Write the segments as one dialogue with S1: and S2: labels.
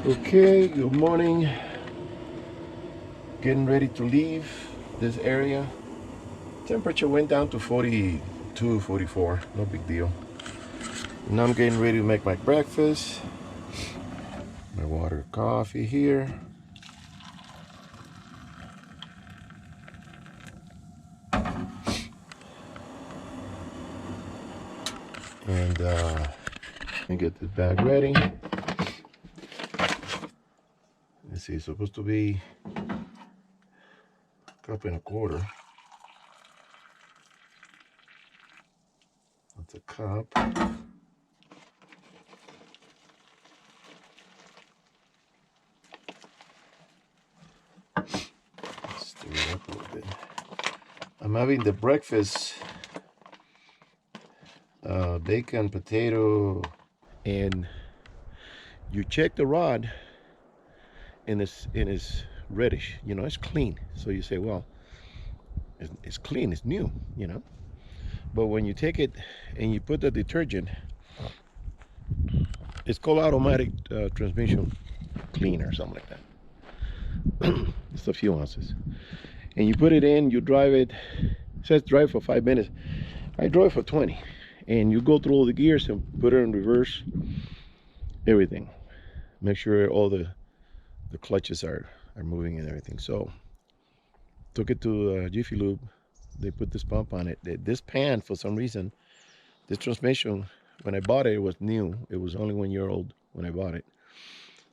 S1: Okay, good morning. Getting ready to leave this area. Temperature went down to 42, 44. No big deal. Now I'm getting ready to make my breakfast. My water, coffee here. And get this bag ready. Let's see, it's supposed to be a cup and a quarter. That's a cup. Stir it up a little bit. I'm having the breakfast bacon, potato, and you check the rod, and it's reddish. It's clean. So you say, well, it's clean, it's new. But when you take it and you put the detergent, it's called automatic transmission cleaner or something like that. It's a few ounces, and you put it in. You drive it. It says drive for 5 minutes. I drove for 20, and you go through all the gears and put it in reverse. Everything. Make sure all the clutches are moving and everything. So took it to Jiffy Lube. They put this pump on it. This pan, for some reason, this transmission, when I bought it, it was new. It was only 1 year old when I bought it.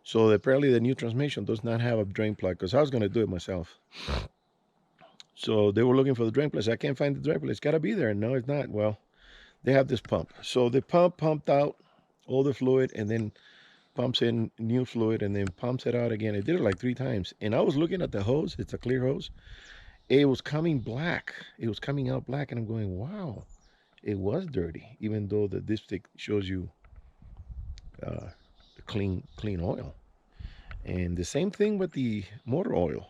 S1: So apparently the new transmission does not have a drain plug, because I was going to do it myself. So they were looking for the drain plug. I can't find the drain plug. It's got to be there. No, it's not. Well, they have this pump. So the pump pumped out all the fluid and then pumps in new fluid and then pumps it out again. It did it like 3 times. And I was looking at the hose. It's a clear hose. It was coming black. It was coming out black. And I'm going, wow, it was dirty, even though the dipstick shows you the clean oil. And the same thing with the motor oil.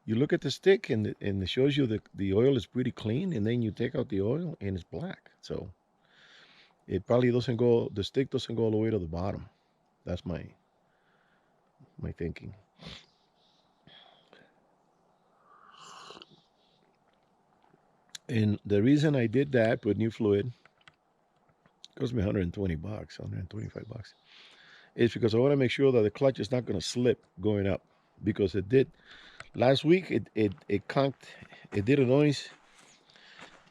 S1: You look at the stick and it shows you the oil is pretty clean, and then you take out the oil and it's black. So it probably doesn't go, the stick doesn't go all the way to the bottom. That's my thinking. And the reason I did that, put new fluid, cost me 120 bucks, 125 bucks, is because I want to make sure that the clutch is not going to slip going up, because it did last week. It conked, it did a noise,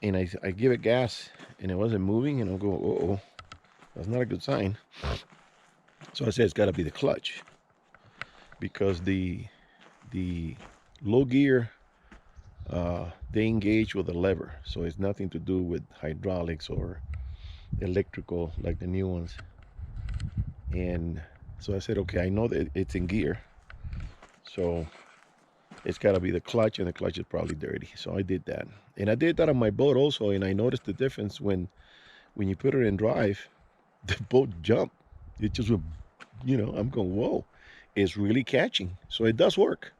S1: and I give it gas and it wasn't moving, and I'm going, oh, that's not a good sign. So I said it's got to be the clutch, because the low gear, they engage with a lever, so it's nothing to do with hydraulics or electrical like the new ones. And so I said, okay, I know that it's in gear, so it's got to be the clutch, and the clutch is probably dirty. So I did that, and I did that on my boat also, and I noticed the difference when you put it in drive, the boat jumped. It just went, I'm going, whoa, it's really catching. So it does work.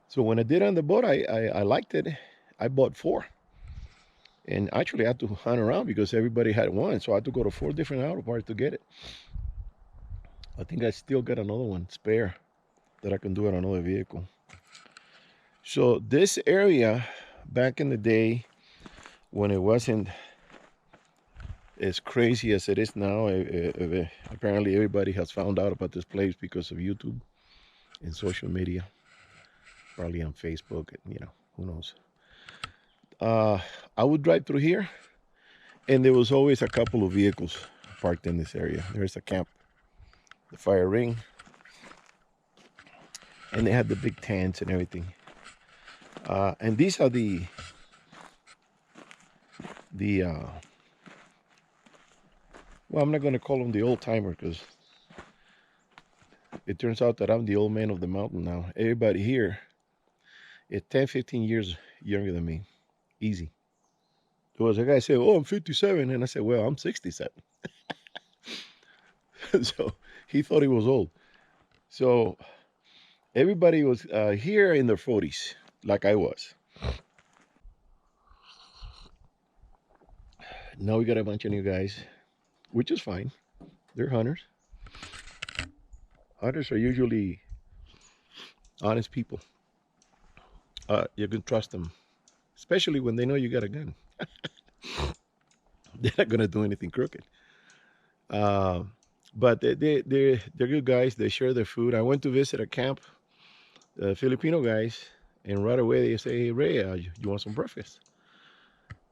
S1: So when I did on the boat, I liked it. I bought four. And actually, I had to hunt around because everybody had one. So I had to go to 4 different auto parts to get it. I think I still got another one spare that I can do on another vehicle. So this area, back in the day, when it wasn't as crazy as it is now, apparently everybody has found out about this place because of YouTube and social media, probably on Facebook, who knows. Uh, I would drive through here, and there was always a couple of vehicles parked in this area. There's a camp, the fire ring, and they had the big tents and everything. And these are the well, I'm not going to call them the old timer, because it turns out that I'm the old man of the mountain now. Everybody here is 10, 15 years younger than me. Easy. There was a guy say, "Oh, I'm 57," and I said, "Well, I'm 67." So he thought he was old. So everybody was here in their 40s, like I was. Now we got a bunch of new guys, which is fine. They're hunters. Hunters are usually honest people. You can trust them, especially when they know you got a gun. They're not gonna do anything crooked. Uh, but they're good guys. They share their food. I went to visit a camp, Filipino guys, and right away they say, "Hey, Ray, you want some breakfast?"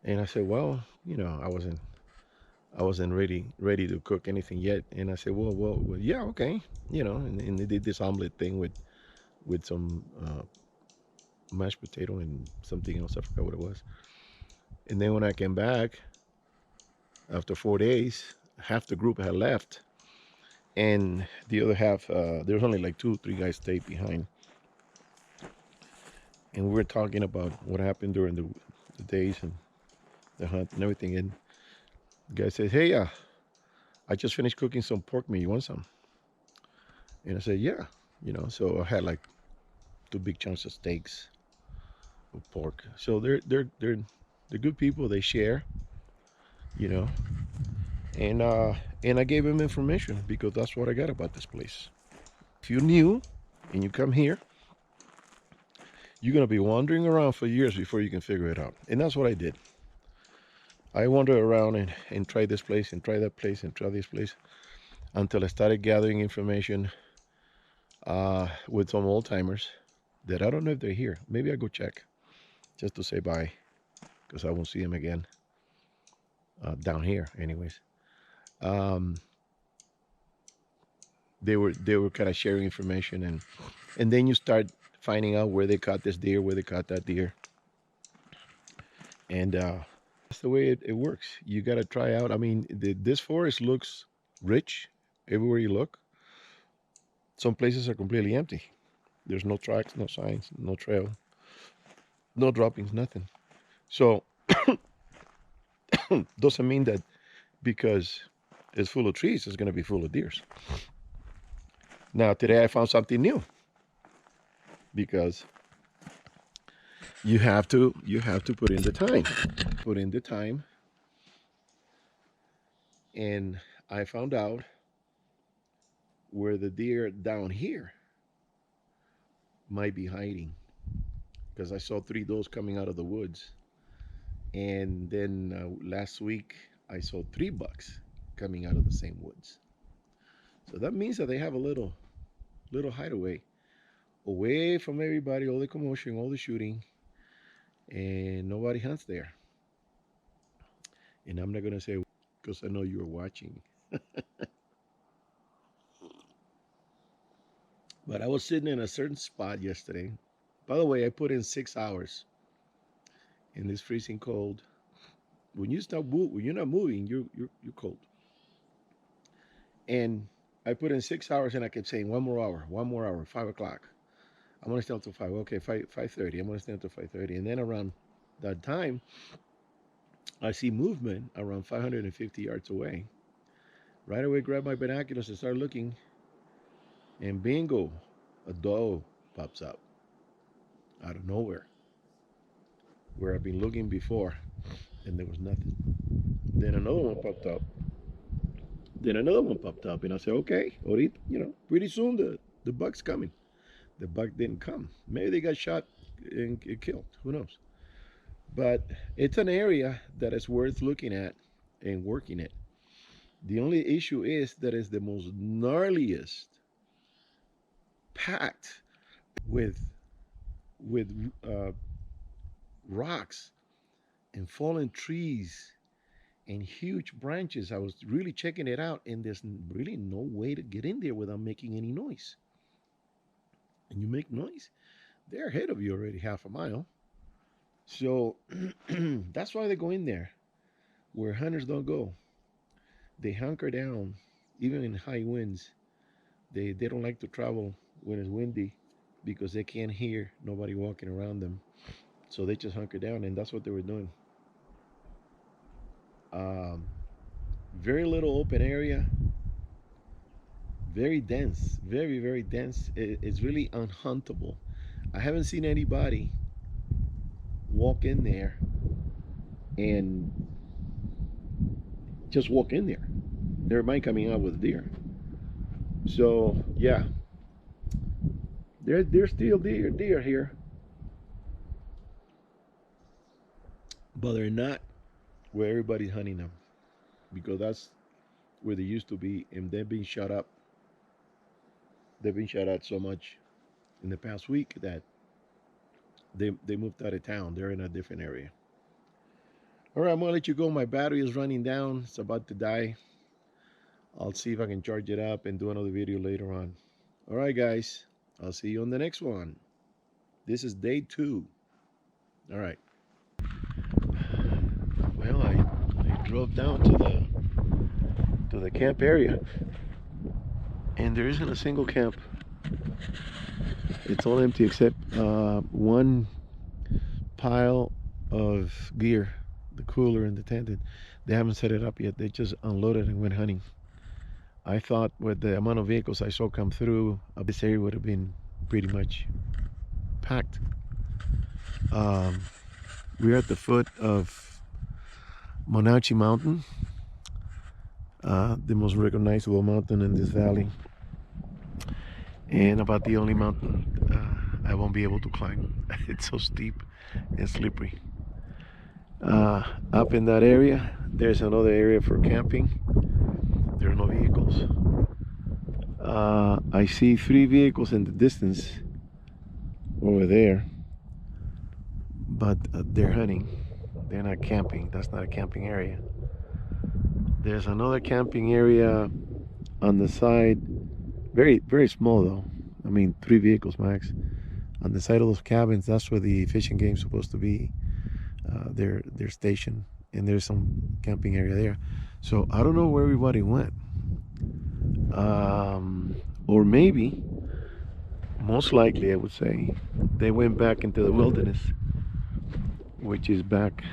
S1: And I said, "Well, I wasn't ready to cook anything yet." And I said, "Well, yeah, okay, And they did this omelet thing with some mashed potato and something else. I forgot what it was. And then when I came back after 4 days, half the group had left, and the other half, there was only like 2, 3 guys stayed behind. And we were talking about what happened during the days and the hunt and everything. And the guy said, "Hey, I just finished cooking some pork meat. You want some?" And I said, "Yeah." So I had like 2 big chunks of steaks of pork. So they're good people. They share, you know. And I gave him information because that's what I got about this place. If you're new and you come here, you're gonna be wandering around for years before you can figure it out. And that's what I did. I wandered around and tried this place and tried that place and tried this place until I started gathering information with some old timers that I don't know if they're here. Maybe I go check just to say bye because I won't see them again down here, anyways. Um, they were kind of sharing information, and then you start finding out where they caught this deer, where they caught that deer, and that's the way it works. You got to try out. I mean, this forest looks rich everywhere you look. Some places are completely empty. There's no tracks, no signs, no trail, no droppings, nothing. So doesn't mean that because it's full of trees, it's going to be full of deers. Now today I found something new because you have to put in the time. Put in the time, and I found out where the deer down here might be hiding because I saw 3 does coming out of the woods, and then last week I saw 3 bucks coming out of the same woods. So that means that they have a little hideaway away from everybody, all the commotion, all the shooting, and nobody hunts there. And I'm not gonna say because I know you're watching. But I was sitting in a certain spot yesterday. By the way, I put in 6 hours in this freezing cold. When you're not moving, you're cold. And I put in 6 hours, and I kept saying 1 more hour, 1 more hour, 5 o'clock. I'm gonna stay until 5. Okay, 5:30. I'm gonna stay until 5:30, and then around that time, I see movement around 550 yards away. Right away, grab my binoculars and start looking, and bingo, a doe pops up out of nowhere where I've been looking before, and there was nothing. Then another one popped up. Then another one popped up, and I said, "Okay, ahorita, pretty soon the buck's coming." The buck didn't come. Maybe they got shot and killed. Who knows? But it's an area that is worth looking at and working it. The only issue is that it's the most gnarliest, packed with rocks and fallen trees and huge branches. I was really checking it out, and there's really no way to get in there without making any noise. And you make noise, they're ahead of you already half a mile. So that's why they go in there where hunters don't go. They hunker down, even in high winds. They don't like to travel when it's windy because they can't hear nobody walking around them. So they just hunker down, and that's what they were doing. Um, Very little open area, very dense, very dense. It's really unhuntable. I haven't seen anybody walk in there and just walk in there. There might coming out with deer. So yeah, There's still deer here, but they're not where everybody's hunting them, because that's where they used to be, and they've been shut up. They've been shut out so much in the past week that they moved out of town. They're in a different area. All right, I'm gonna let you go. My battery is running down. It's about to die. I'll see if I can charge it up and do another video later on. All right, guys. I'll see you on the next one. This is day 2. All right. Well, I drove down to the camp area, and there isn't a single camp. It's all empty except one pile of gear, the cooler and the tent. They haven't set it up yet. They just unloaded and went hunting. I thought with the amount of vehicles I saw come through, this area would have been pretty much packed. We're at the foot of Monachi Mountain, the most recognizable mountain in this valley, and about the only mountain I won't be able to climb. It's so steep and slippery. Up in that area, there's another area for camping. There are no vehicles. I see 3 vehicles in the distance over there, but they're hunting. They're not camping. That's not a camping area. There's another camping area on the side, very, very small though. I mean, 3 vehicles max. On the side of those cabins, that's where the fishing game's supposed to be. Their station, and there's some camping area there. So I don't know where everybody went. Or maybe, most likely I would say, they went back into the wilderness, which is back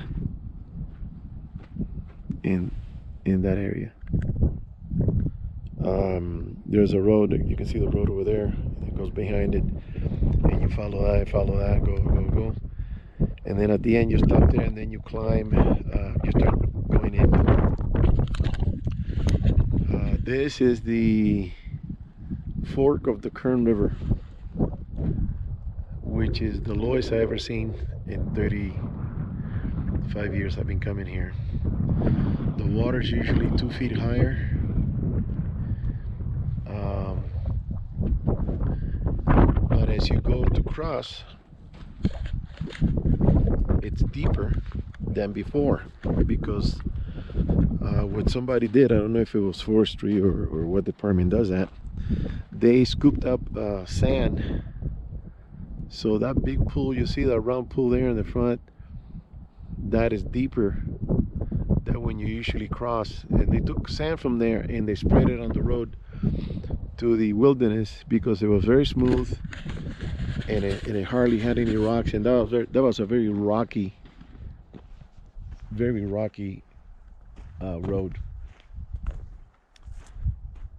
S1: in that area. There's a road, you can see the road over there. It goes behind it, and you follow that, go. And then at the end you stop there, and then you climb, you start going in. This is the fork of the Kern River, which is the lowest I've ever seen in 35 years I've been coming here. The water's usually 2 feet higher. But as you go to cross, it's deeper than before, because what somebody did, I don't know if it was forestry or what department does that, they scooped up sand. So that big pool, you see that round pool there in the front, that is deeper than when you usually cross. And they took sand from there and they spread it on the road to the wilderness, because it was very smooth, and it hardly had any rocks, and that was a very rocky road.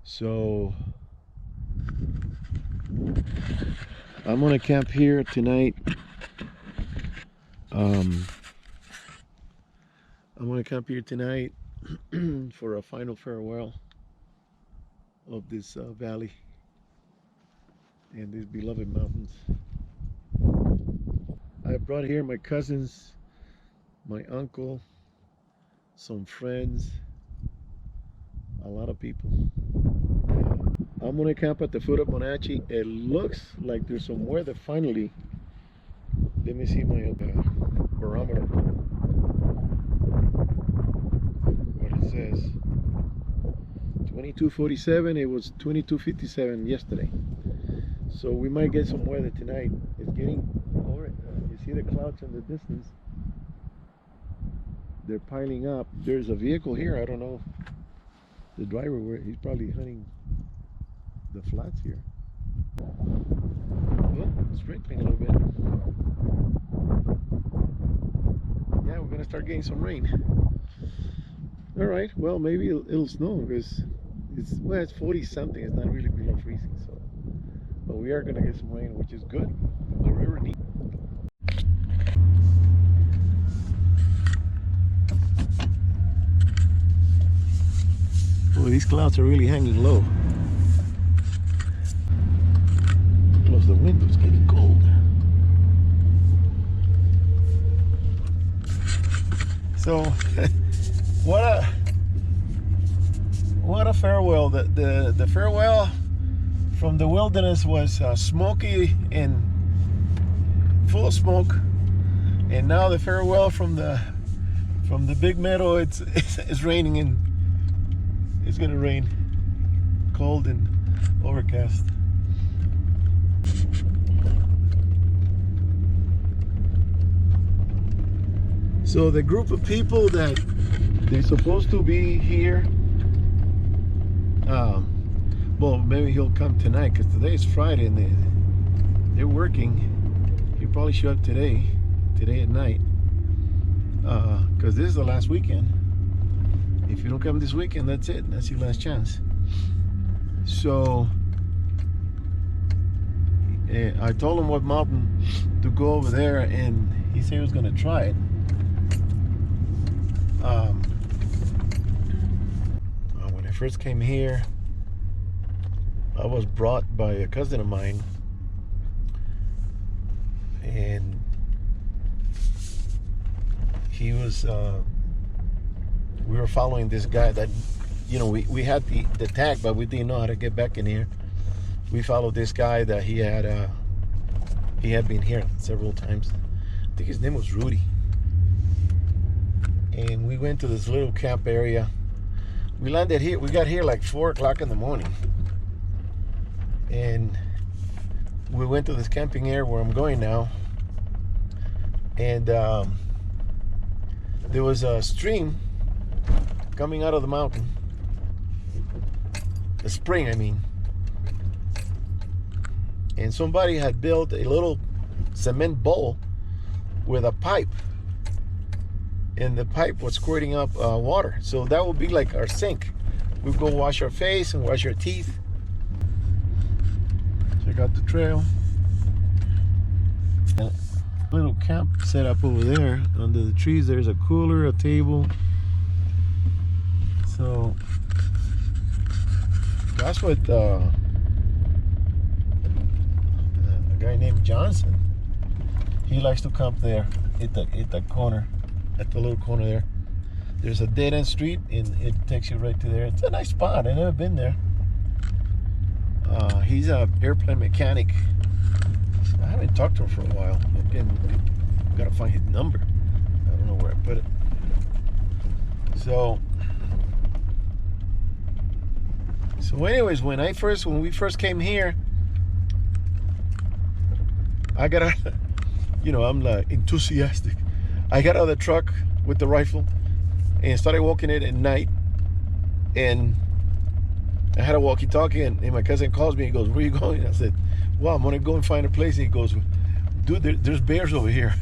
S1: So I'm gonna camp here tonight. I'm gonna camp here tonight for a final farewell of this valley and these beloved mountains. I brought here my cousins, my uncle, some friends, a lot of people. I'm gonna camp at the foot of Monachi. It looks like there's some weather finally. Let me see my barometer, what it says. 22:47. It was 22:57 yesterday. So we might get some weather tonight. It's getting orange. You see the clouds in the distance. They're piling up. There's a vehicle here. I don't know the driver, where he's probably hunting the flats here. Well, sprinkling a little bit. Yeah, we're gonna start getting some rain. All right. Well, maybe it'll snow, because it's 40 something. It's not really below freezing. So, but we are gonna get some rain, which is good. The river needs. Well, these clouds are really hanging low. Close the windows. So what a farewell. The farewell from the wilderness was smoky and full of smoke, and now the farewell from the big meadow, it's raining, and it's gonna rain, cold and overcast. So the group of people that they're supposed to be here, well, maybe he'll come tonight because today is Friday and they're working. He'll probably show up today at night, because this is the last weekend. If you don't come this weekend, that's it. That's your last chance. So I told him what mountain to go over there, and he said he was gonna try it. When I first came here, I was brought by a cousin of mine, and he was we were following this guy that, you know, we had the tag, but we didn't know how to get back in here. We followed this guy that he had been here several times. I think his name was Rudy. And we went to this little camp area. We landed here, we got here like 4 o'clock in the morning. And we went to this camping area where I'm going now. And there was a stream coming out of the mountain. A spring, I mean. And somebody had built a little cement bowl with a pipe, and the pipe was squirting up water. So that would be like our sink. We'd go wash our face and wash our teeth. Check out the trail. A little camp set up over there under the trees. There's a cooler, a table. So that's what a guy named Johnson, he likes to camp there at the corner, at the little corner there. There's a dead end street and it takes you right to there. It's a nice spot. I've never been there. He's an airplane mechanic. I haven't talked to him for a while. Again, gotta find his number. I don't know where I put it. So anyways, when we first came here, I got out, you know, I'm like enthusiastic. I got out of the truck with the rifle and started walking it at night, and I had a walkie-talkie, and my cousin calls me. He goes, "Where are you going?" I said, "Well, I'm gonna go and find a place." And he goes, "Dude, there's bears over here."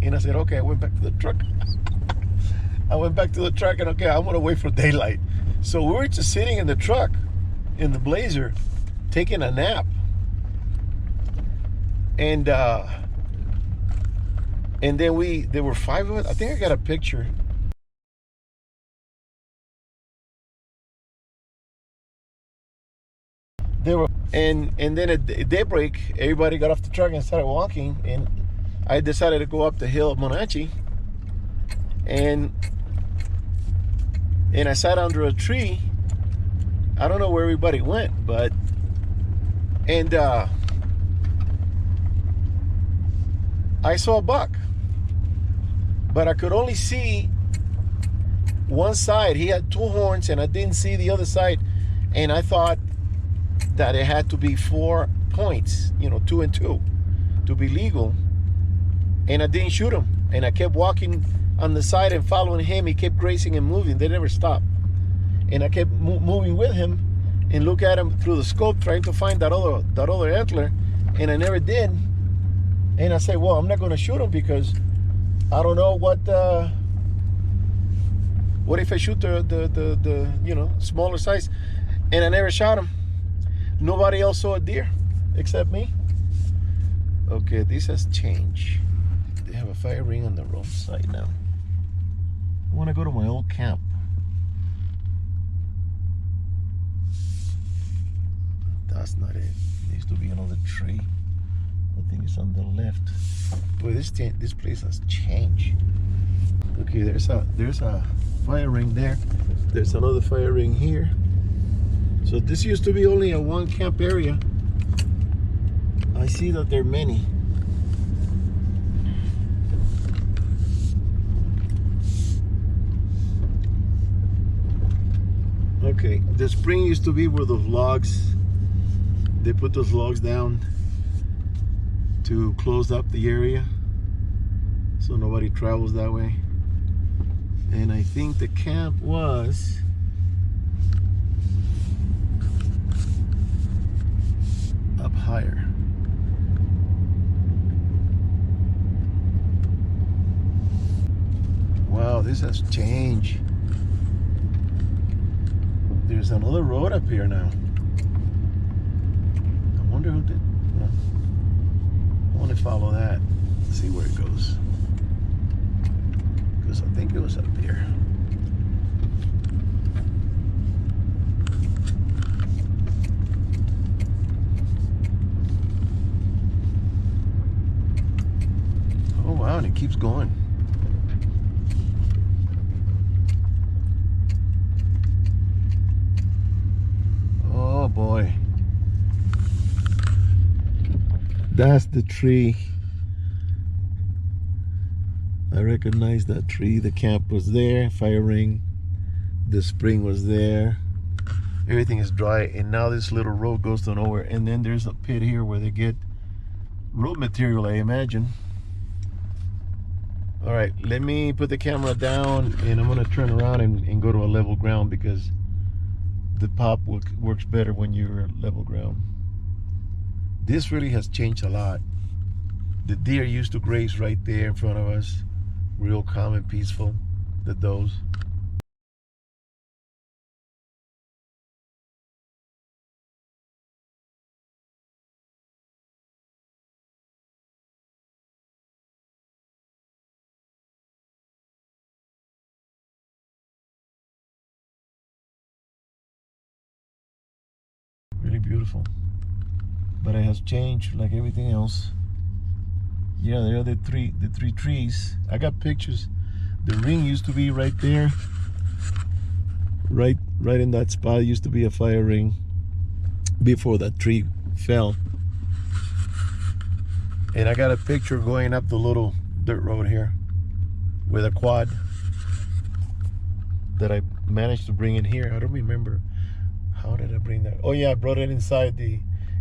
S1: And I said, "Okay." I went back to the truck. And okay, I'm gonna wait for daylight. So we were just sitting in the truck, in the Blazer, taking a nap. And then there were 5 of us. I think I got a picture. They were, and then at daybreak, everybody got off the truck and started walking, and I decided to go up the hill of Monachi, and I sat under a tree. I don't know where everybody went, and I saw a buck, but I could only see one side. He had 2 horns, and I didn't see the other side, and I thought that it had to be 4 points, you know, 2 and 2, to be legal. And I didn't shoot him, and I kept walking on the side and following him. He kept grazing and moving. They never stopped, and I kept moving with him and look at him through the scope, trying to find that other antler, and I never did. And I said, well, I'm not going to shoot him because I don't know what if I shoot the you know, smaller size. And I never shot him. Nobody else saw a deer except me. Okay, this has changed. They have a fire ring on the wrong side now. I want to go to my old camp. That's not it. There used to be another tree. I think it's on the left. Boy, this place has changed. Okay, there's a fire ring there. There's another fire ring here. So this used to be only a one camp area. I see that there are many. Okay, the spring used to be where those logs, they put those logs down to close up the area so nobody travels that way. And I think the camp was up higher. Wow, this has changed. There's another road up here now. I wonder who did. Well, I want to follow that, see where it goes. Because I think it was up here. Oh wow, and it keeps going. Oh boy. That's the tree. I recognize that tree. The camp was there, fire ring. The spring was there. Everything is dry, and now this little road goes to nowhere. And then there's a pit here where they get road material, I imagine. All right, let me put the camera down, and I'm gonna turn around and go to a level ground, because the pop works better when you're at level ground. This really has changed a lot. The deer used to graze right there in front of us, real calm and peaceful, the does. Really beautiful. But it has changed like everything else. Yeah, there are the three trees. I got pictures. The ring used to be right there. Right in that spot. It used to be a fire ring before that tree fell. And I got a picture going up the little dirt road here with a quad that I managed to bring in here. I don't remember. How did I bring that? Oh yeah, I brought it inside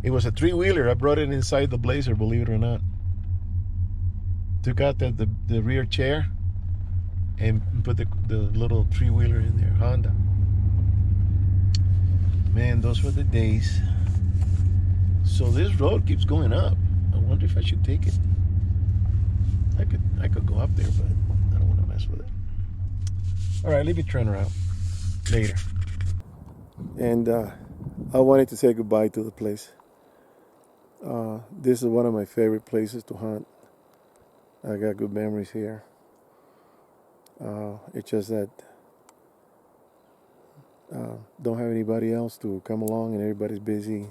S1: it was a three-wheeler. I brought it inside the Blazer, believe it or not. Took out the rear chair and put the little three-wheeler in there, Honda. Man, those were the days. So this road keeps going up. I wonder if I should take it. I could go up there, but I don't want to mess with it. All right, let me turn around later. And I wanted to say goodbye to the place. This is one of my favorite places to hunt. I got good memories here. It's just that don't have anybody else to come along, and everybody's busy.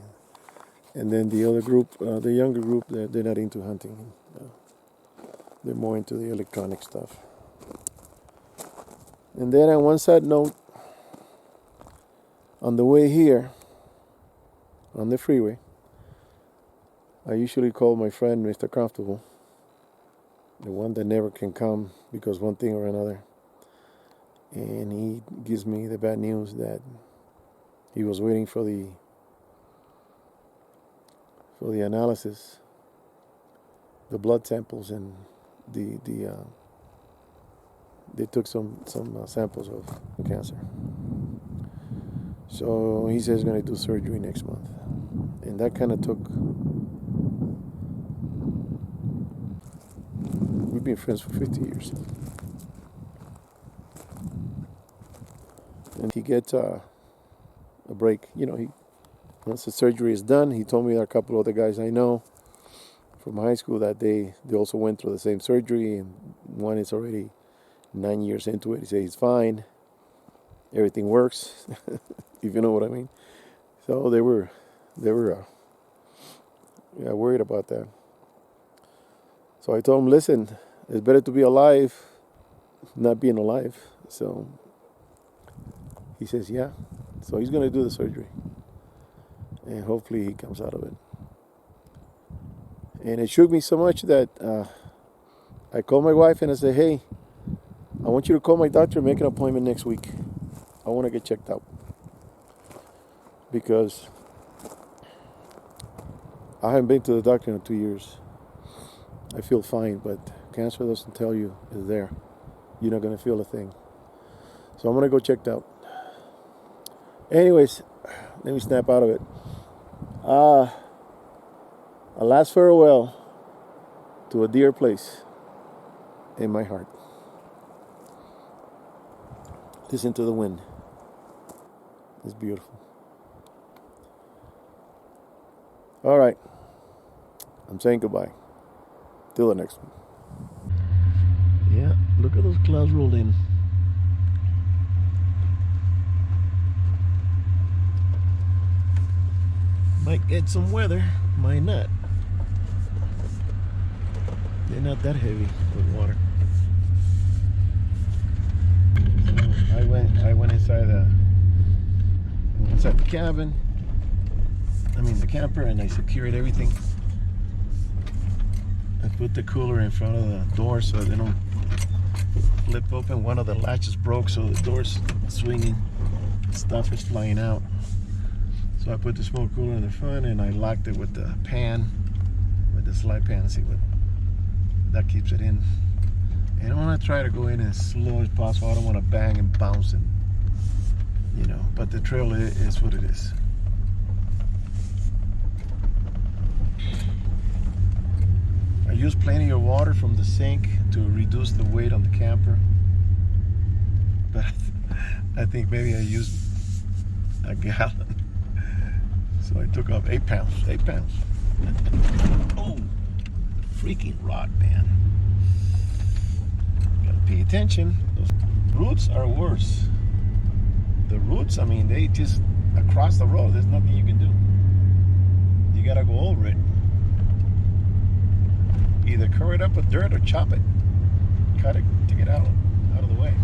S1: And then the other group, the younger group, they're not into hunting. They're more into the electronic stuff. And then on one side note, on the way here, on the freeway, I usually call my friend Mr. Comfortable, the one that never can come because one thing or another. And he gives me the bad news that he was waiting for the analysis, the blood samples, and they took some samples of cancer. So he says he's going to do surgery next month. And that kind of took... We've been friends for 50 years. And he gets a break. You know, once the surgery is done, he told me there are a couple of other guys I know from high school that they also went through the same surgery, and one is already 9 years into it. He says he's fine. Everything works, if you know what I mean. So they were worried about that. So I told him, listen, it's better to be alive not being alive. So he says, yeah. So he's going to do the surgery. And hopefully he comes out of it. And it shook me so much that I called my wife and I said, hey, I want you to call my doctor and make an appointment next week. I want to get checked out. Because I haven't been to the doctor in 2 years. I feel fine, but cancer doesn't tell you it's there. You're not going to feel a thing. So I'm going to go checked out. Anyways, let me snap out of it. A last farewell to a dear place in my heart. Listen to the wind. It's beautiful. All right. I'm saying goodbye. Till the next one. Yeah, look at those clouds roll in. Might get some weather, might not. They're not that heavy with water. So I went inside the cabin. I mean the camper, and I secured everything. I put the cooler in front of the door so they don't flip open. One of the latches broke, so the door's swinging. Stuff is flying out. So I put the smoke cooler in the front, and I locked it with the pan, with the slide pan. See what that keeps it in. And I want to try to go in as slow as possible. I don't want to bang and bounce, and you know. But the trail is what it is. I use plenty of water from the sink to reduce the weight on the camper. But I think maybe I used a gallon. So I took off 8 pounds. 8 pounds. Oh, freaking rod, man. Gotta pay attention. Those roots are worse. The roots, I mean, they just across the road. There's nothing you can do. You gotta go over it. Either cover it up with dirt or chop it. Cut it to get out of the way.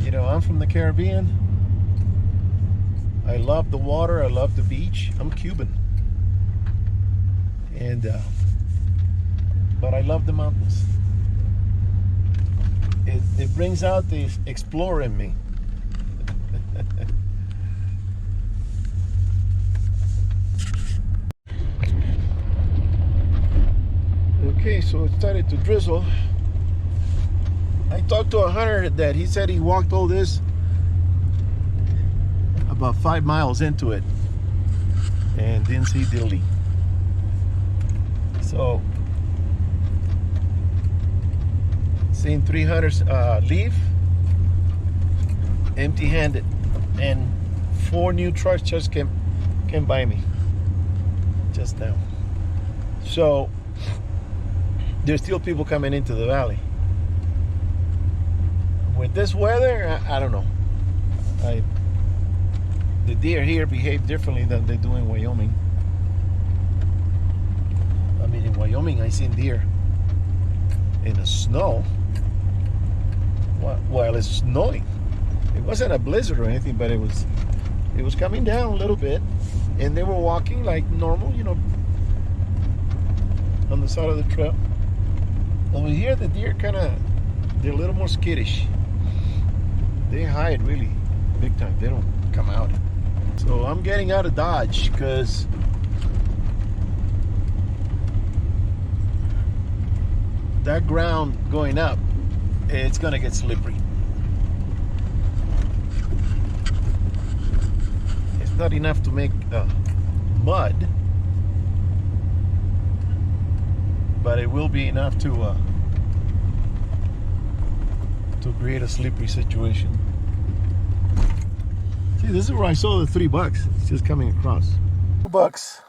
S1: You know, I'm from the Caribbean. I love the water. I love the beach. I'm Cuban. And but I love the mountains. It brings out the explorer in me. Okay, so it started to drizzle. I talked to a hunter that he said he walked all this about 5 miles into it and didn't see diddly. So seen 3 hunters leave empty-handed, and 4 new trucks just came by me just now. So there's still people coming into the valley. With this weather, I don't know. The deer here behave differently than they do in Wyoming. I mean, in Wyoming, I seen deer in the snow while it's snowing. It wasn't a blizzard or anything, but it was coming down a little bit, and they were walking like normal, you know, on the side of the trail. Over here, the deer they're a little more skittish. They hide really big time. They don't come out. So I'm getting out of Dodge because that ground going up, it's gonna get slippery. It's not enough to make mud, but it will be enough to create a slippery situation. See, this is where I saw the $3. It's just coming across. $2.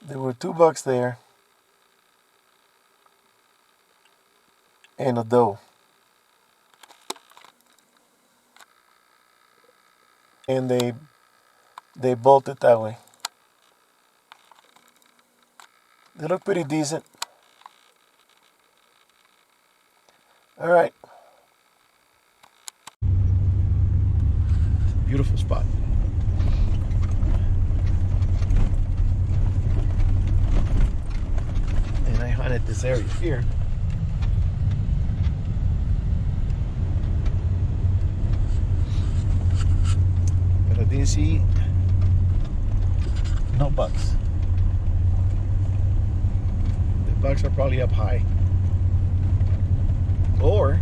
S1: There were $2 there and a doe. and they bolt it that way. They look pretty decent. All right. Beautiful spot. And I hunted this area here. But I didn't see no bucks. The bucks are probably up high. Or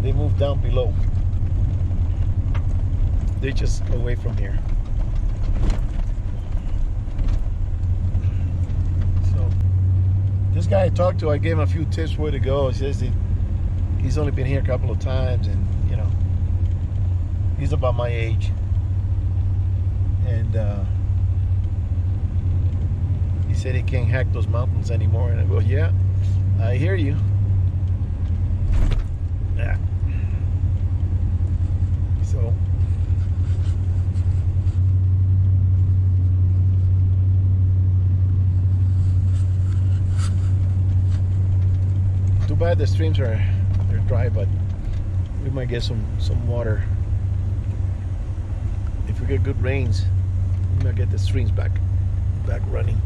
S1: they moved down below. They're just away from here. So this guy I talked to, I gave him a few tips where to go. He says he's only been here a couple of times, and you know, he's about my age. And he said he can't hack those mountains anymore. And I go, yeah, I hear you. Yeah. So too bad the streams they're dry, but we might get some water. If we get good rains, we might get the streams back running.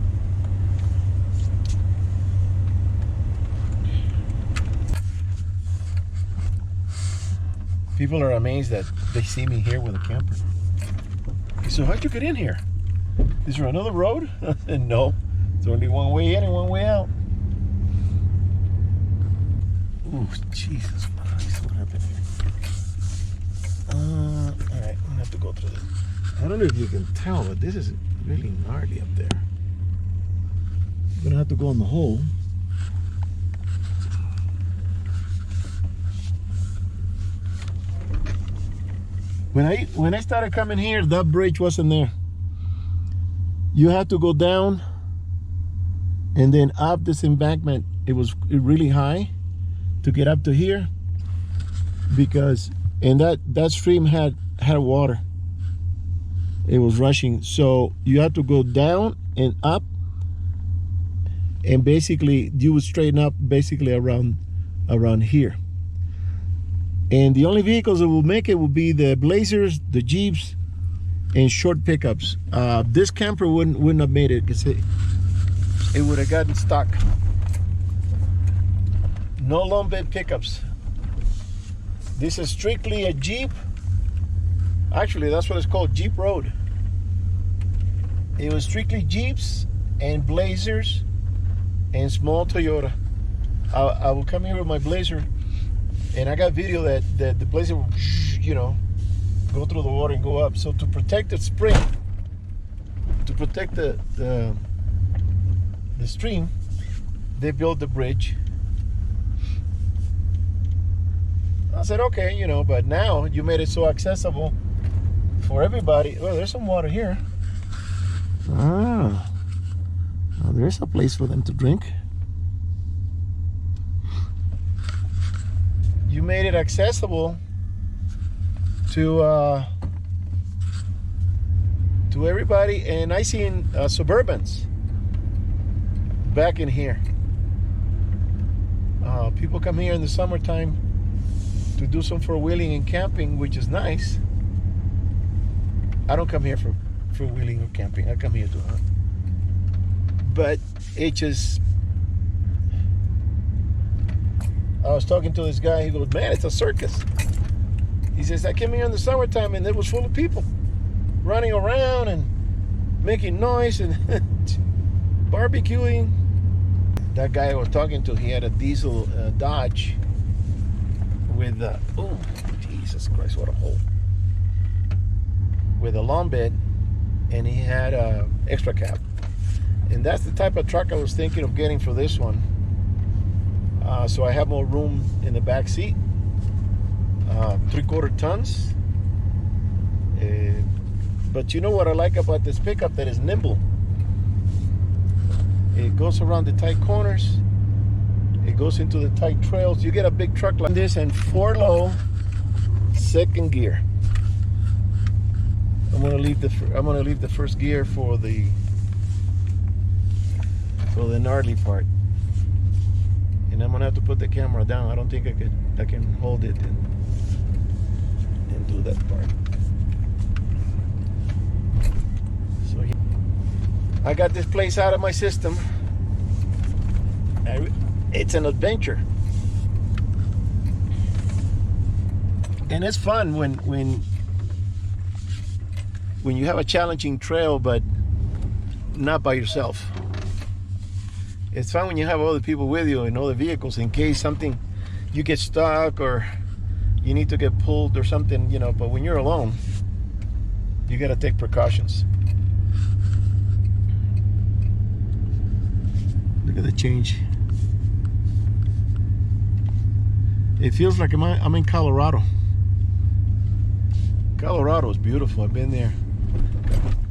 S1: People are amazed that they see me here with a camper. So how'd you get in here? Is there another road? And no, it's only one way in and one way out. Ooh, Jesus Christ, what happened here? All right, I'm gonna have to go through this. I don't know if you can tell, but this is really gnarly up there. I'm gonna have to go in the hole. When I started coming here, that bridge wasn't there. You had to go down and then up this embankment. It was really high to get up to here, because that stream had water. It was rushing, so you had to go down and up, and basically you would straighten up basically around here. And the only vehicles that will make it will be the Blazers, the Jeeps, and short pickups. This camper wouldn't have made it, because it would have gotten stuck. No long bed pickups. This is strictly a Jeep. Actually, that's what it's called, Jeep Road. It was strictly Jeeps and Blazers and small Toyota. I will come here with my Blazer, and I got video that the Blazer will, you know, go through the water and go up. So to protect the spring, to protect the stream, they built the bridge. I said, okay, you know, but now you made it so accessible for everybody. Oh, there's some water here. Ah, well, there's a place for them to drink. You made it accessible to everybody, and I seen Suburbans back in here. People come here in the summertime to do some four-wheeling and camping, which is nice. I don't come here for wheeling or camping. I come here to hunt. But it just, I was talking to this guy. He goes, man, it's a circus. He says, I came here in the summertime and it was full of people running around and making noise and barbecuing. That guy I was talking to, he had a diesel Dodge with oh, Jesus Christ, what a hole, with a long bed, and he had a extra cab. And that's the type of truck I was thinking of getting for this one. So I have more room in the back seat. 3/4 tons. But you know what I like about this pickup? That is nimble. It goes around the tight corners. It goes into the tight trails. You get a big truck like this, and 4 low, second gear. I'm gonna leave the first gear for the gnarly part, and I'm gonna have to put the camera down. I don't think I can hold it and do that part. So I got this place out of my system. It's an adventure, and it's fun when you have a challenging trail, but not by yourself. It's fun when you have other people with you and other vehicles in case something, you get stuck or you need to get pulled or something, you know. But when you're alone, you got to take precautions. Look at the change. It feels like I'm in Colorado. Colorado is beautiful. I've been there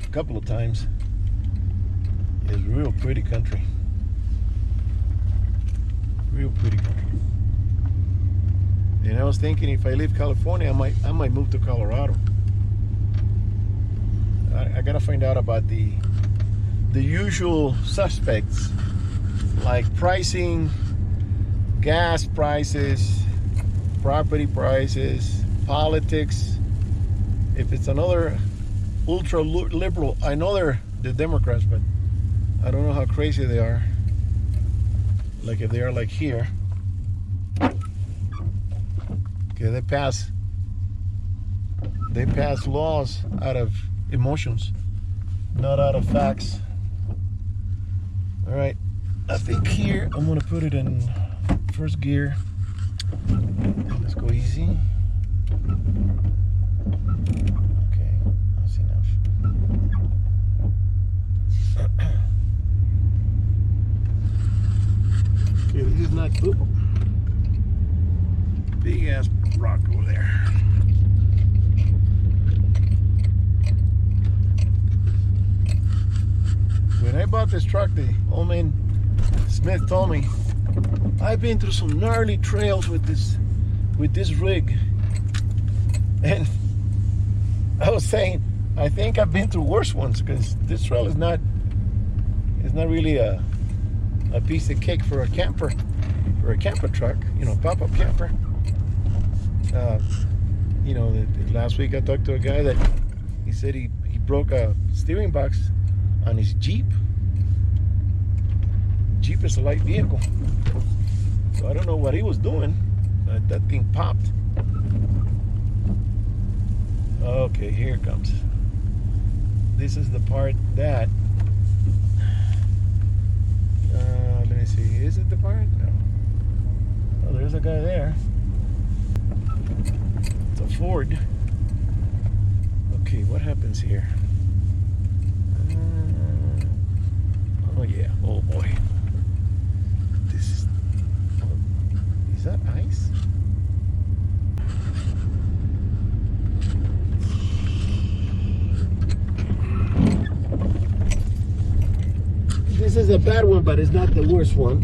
S1: a couple of times. It's real pretty country. Real pretty country. And I was thinking, if I leave California, I might move to Colorado. I gotta find out about the usual suspects, like pricing, gas prices, property prices, politics. If it's another ultra liberal, I know they're the Democrats, but I don't know how crazy they are. Like if they are like here. Okay, they pass laws out of emotions, not out of facts. All right, I think here I'm gonna put it in first gear. Let's go easy. Okay, that's enough. Okay, this is not poop. Big ass rock over there. When I bought this truck, the old man Smith told me, I've been through some gnarly trails with this rig. And I was saying, I think I've been through worse ones, because this trail is not really a piece of cake for a camper, or a camper truck, you know, pop-up camper. You know, last week I talked to a guy that he said he broke a steering box on his Jeep. Jeep is a light vehicle, so I don't know what he was doing. That thing popped. Okay, here it comes. This is the part that let me see, is it the part? No. Oh, there's a guy there. It's a Ford. Okay, what happens here? Oh yeah, oh boy. Is that ice? This is a bad one, but it's not the worst one.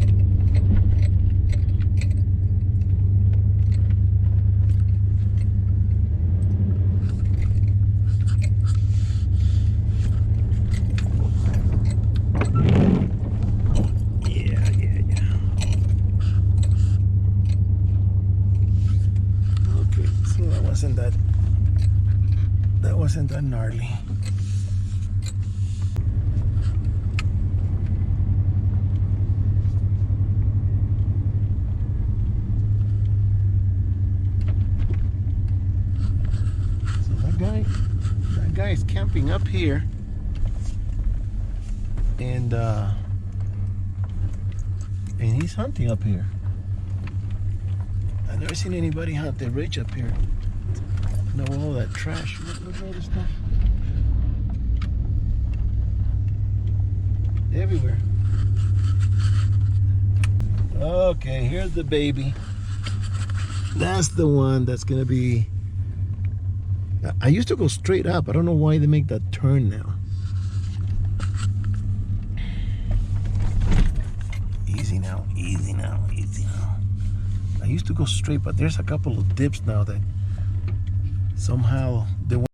S1: That wasn't that gnarly. So that guy is camping up here, and he's hunting up here. I've never seen anybody hunt the ridge up here. No, all that trash. Look at all this stuff. Everywhere. Okay, here's the baby. That's the one that's gonna be. I used to go straight up. I don't know why they make that turn now. Easy now, easy now, easy now. I used to go straight, but there's a couple of dips now that
S2: Somehow they